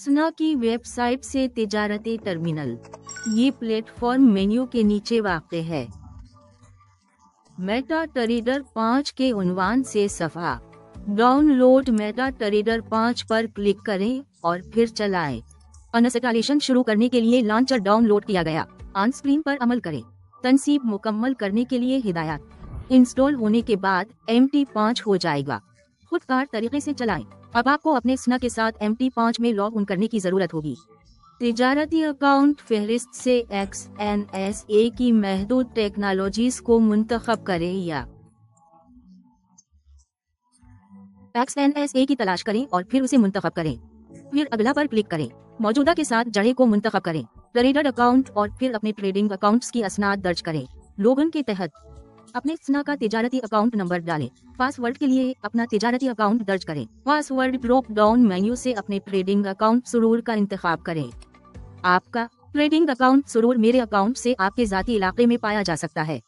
असना की वेबसाइट से तिजारती टर्मिनल। ये प्लेटफॉर्म मेन्यू के नीचे वाक़ है। मेटा ट्रेडर 5 के उन्वान से सफ़ा। डाउनलोड मेटा ट्रेडर 5 पर क्लिक करें और फिर चलाएं। इंस्टॉलेशन शुरू करने के लिए लॉन्चर डाउनलोड किया गया। ऑन स्क्रीन पर अमल करें। तनसीब मुकम्मल करने के लिए हिदायत। इंस्टॉल होने के बाद MT5 हो जाएगा। खुदकार तरीके से चलाएं। अब आपको अपने असना के साथ MT5 में लॉग इन करने की ज़रूरत होगी। तिजारती अकाउंट फहरिस्त से XNSA की महदूद टेक्नोलॉजीज को मुंतखब करें या XNSA की तलाश करें और फिर उसे मुंतखब करें। फिर अगला पर क्लिक करें। मौजूदा के साथ जड़े को मुंतखब करें। ट्रेडर अकाउंट और फिर अपने ट्रेडिंग अकाउंट्स की असनाद दर्ज करें। लोगन के तहत अपने असना का तिजारती अकाउंट नंबर डालें। पासवर्ड के लिए अपना तिजारती अकाउंट दर्ज करें। पासवर्ड ड्रॉप डाउन मेन्यू से अपने ट्रेडिंग अकाउंट सुरूर का इंतखाब करें। आपका ट्रेडिंग अकाउंट सुरूर मेरे अकाउंट से आपके ज़ाती इलाके में पाया जा सकता है।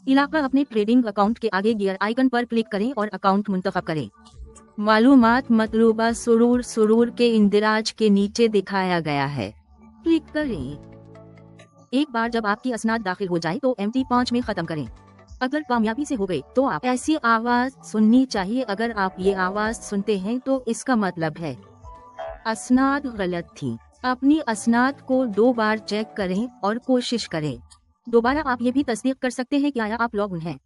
इलाका अपने ट्रेडिंग अकाउंट के आगे गियर आइकन पर क्लिक करें और अकाउंट मुंतखब करें। मालूमात मतलूबा सुरूर के इंदिराज के नीचे दिखाया गया है। क्लिक करें। एक बार जब आपकी असनाद दाखिल हो जाए तो MT5 में ख़त्म करें। अगर कामयाबी से हो गए तो आप ऐसी आवाज़ सुननी चाहिए। अगर आप ये आवाज़ सुनते हैं तो इसका मतलब है असनाद गलत थी। अपनी असनाद को 2 बार चेक करें और कोशिश करें। दोबारा आप ये भी तस्दीक कर सकते हैं कि आया आप लॉग इन हैं।